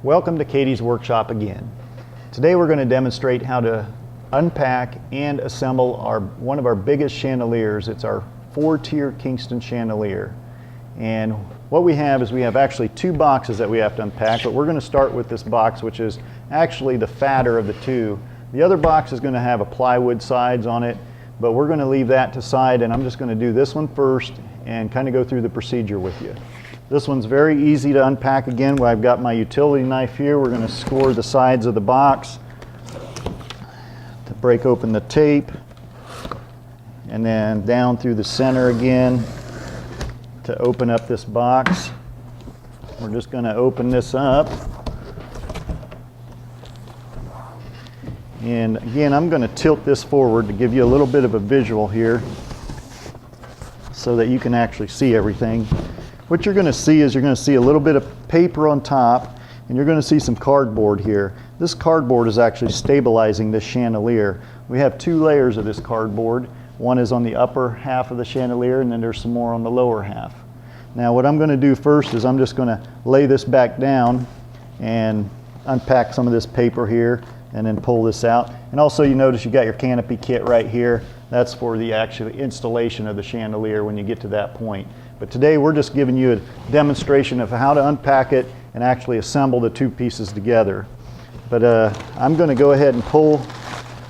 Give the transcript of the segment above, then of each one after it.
Welcome to Katie's workshop again. Today we're going to demonstrate how to unpack and assemble one of our biggest chandeliers. It's our 4-tier Kingston chandelier. And what we have is we have actually 2 boxes that we have to unpack, but we're going to start with this box, which is actually the fatter of the 2. The other box is going to have a plywood sides on it, but we're going to leave that to side, and I'm just going to do this one first and kind of go through the procedure with you. This one's very easy to unpack again. I've got my utility knife here. We're going to score the sides of the box to break open the tape, and then down through the center again to open up this box. We're just going to open this up. And again, I'm going to tilt this forward to give you a little bit of a visual here so that you can actually see everything. What you're going to see is you're going to see a little bit of paper on top, and you're going to see some cardboard here. This cardboard is actually stabilizing this chandelier. We have 2 layers of this cardboard. One is on the upper half of the chandelier, and then there's some more on the lower half. Now what I'm going to do first is I'm just going to lay this back down and unpack some of this paper here and then pull this out. And also you notice you got your canopy kit right here. That's for the actual installation of the chandelier when you get to that point. But today we're just giving you a demonstration of how to unpack it and actually assemble the 2 pieces together. But I'm going to go ahead and pull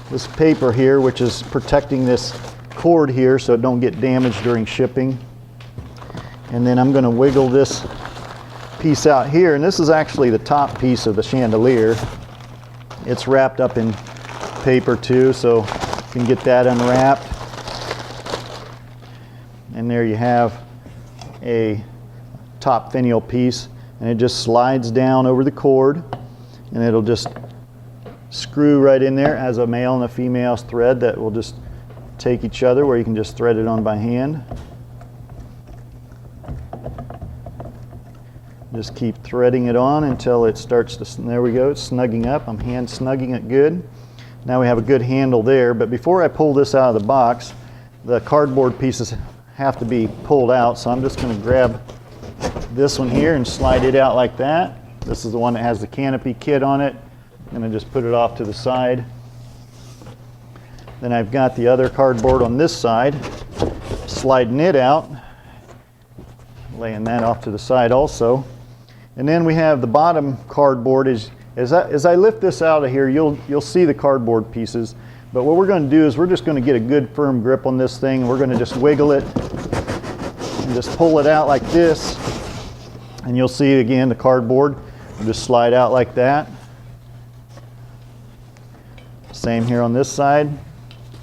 this paper here, which is protecting this cord here so it don't get damaged during shipping. And then I'm going to wiggle this piece out here, and this is actually the top piece of the chandelier. It's wrapped up in paper too, so you can get that unwrapped. And there you have a top finial piece, and it just slides down over the cord, and it'll just screw right in there as a male and a female thread that will just take each other, where you can just thread it on by hand. Just keep threading it on until it starts to, there we go, it's snugging up. I'm hand snugging it good. Now we have a good handle there, but before I pull this out of the box, the cardboard pieces have to be pulled out, so I'm just going to grab this one here and slide it out like that. This is the one that has the canopy kit on it. I'm going to just put it off to the side. Then I've got the other cardboard on this side, sliding it out, laying that off to the side also. And then we have the bottom cardboard. As I lift this out of here, you'll see the cardboard pieces. But what we're going to do is we're just going to get a good firm grip on this thing, and we're going to just wiggle it and just pull it out like this. And you'll see again the cardboard will just slide out like that. Same here on this side.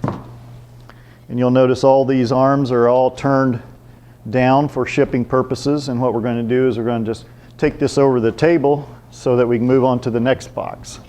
And you'll notice all these arms are all turned down for shipping purposes, and what we're going to do is we're going to just take this over the table so that we can move on to the next box.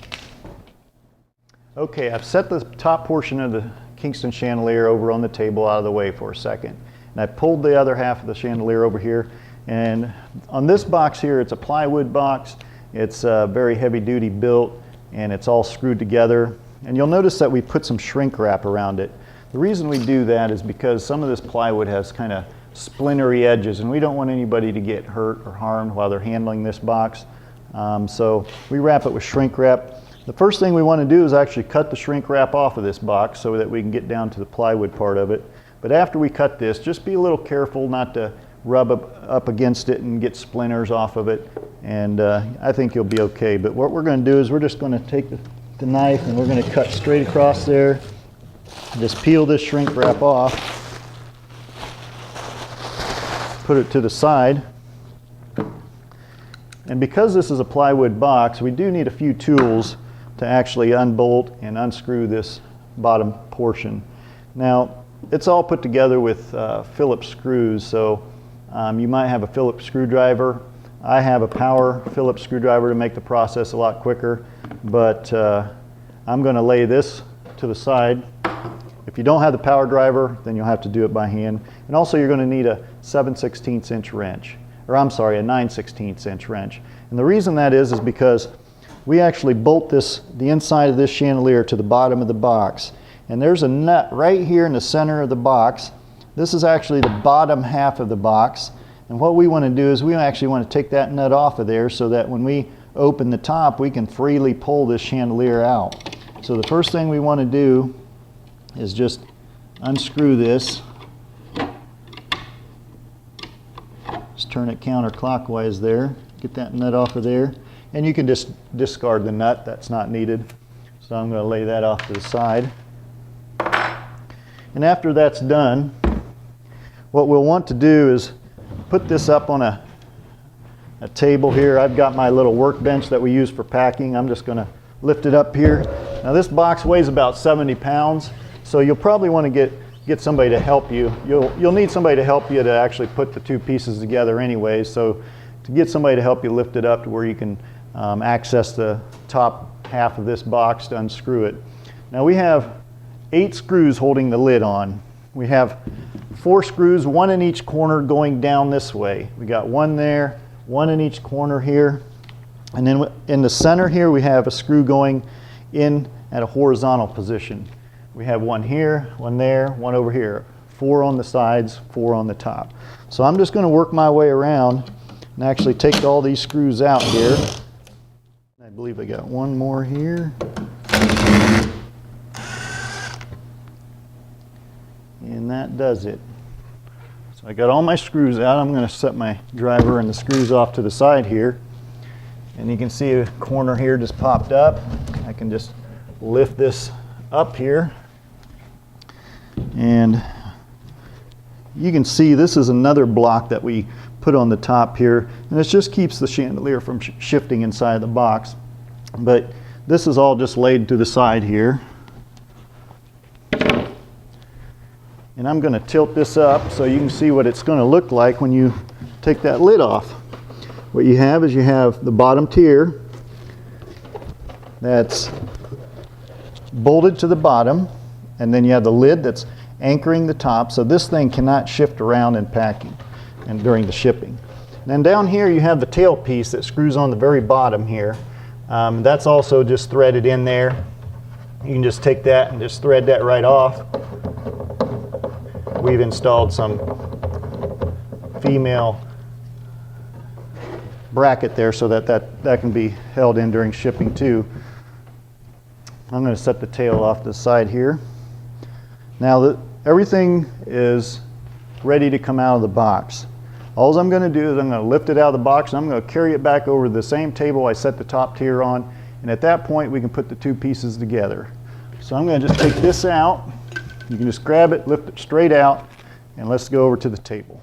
Okay, I've set the top portion of the Kingston chandelier over on the table out of the way for a second, and I pulled the other half of the chandelier over here. And on this box here, it's a plywood box. It's very heavy duty built, and it's all screwed together. And you'll notice that we put some shrink wrap around it. The reason we do that is because some of this plywood has kind of splintery edges, and we don't want anybody to get hurt or harmed while they're handling this box. So we wrap it with shrink wrap. The first thing we want to do is actually cut the shrink wrap off of this box so that we can get down to the plywood part of it. But after we cut this, just be a little careful not to rub up against it and get splinters off of it, and I think you'll be okay. But what we're going to do is we're just going to take the knife, and we're going to cut straight across there. Just peel this shrink wrap off, put it to the side. And because this is a plywood box, we do need a few tools to actually unbolt and unscrew this bottom portion. Now, it's all put together with Phillips screws, so you might have a Phillips screwdriver. I have a power Phillips screwdriver to make the process a lot quicker, but I'm going to lay this to the side. If you don't have the power driver, then you'll have to do it by hand. And also you're going to need a 7/16 inch wrench, or I'm sorry, a 9/16 inch wrench. And the reason that is because we actually bolt the inside of this chandelier to the bottom of the box. And there's a nut right here in the center of the box. This is actually the bottom half of the box. And what we want to do is we actually want to take that nut off of there so that when we open the top, we can freely pull this chandelier out. So the first thing we want to do is just unscrew this. Just turn it counterclockwise there. Get that nut off of there. And you can just discard the nut, that's not needed. So I'm going to lay that off to the side. And after that's done, what we'll want to do is put this up on a table here. I've got my little workbench that we use for packing. I'm just going to lift it up here. Now this box weighs about 70 pounds, so you'll probably want to get somebody to help you. You'll need somebody to help you to actually put the two pieces together anyway. So to get somebody to help you lift it up to where you can access the top half of this box to unscrew it. Now we have 8 screws holding the lid on. We have 4 screws, 1 in each corner going down this way. We got 1 there, 1 in each corner here. And then in the center here we have a screw going in at a horizontal position. We have 1 here, 1 there, 1 over here. 4 on the sides, 4 on the top. So I'm just going to work my way around and actually take all these screws out here. I believe I got 1 more here. And that does it. So I got all my screws out. I'm going to set my driver and the screws off to the side here. And you can see a corner here just popped up. I can just lift this up here. And you can see this is another block that we put on the top here. And this just keeps the chandelier from shifting inside the box. But this is all just laid to the side here. And I'm going to tilt this up so you can see what it's going to look like when you take that lid off. What you have is you have the bottom tier that's bolted to the bottom, and then you have the lid that's anchoring the top, so this thing cannot shift around in packing and during the shipping. And then down here you have the tail piece that screws on the very bottom here. That's also just threaded in there. You can just take that and just thread that right off. We've installed some female bracket there so that can be held in during shipping too. I'm going to set the tail off to the side here. Now everything is ready to come out of the box. All I'm going to do is I'm going to lift it out of the box and I'm going to carry it back over to the same table I set the top tier on, and at that point we can put the two pieces together. So I'm going to just take this out. You can just grab it, lift it straight out, and let's go over to the table.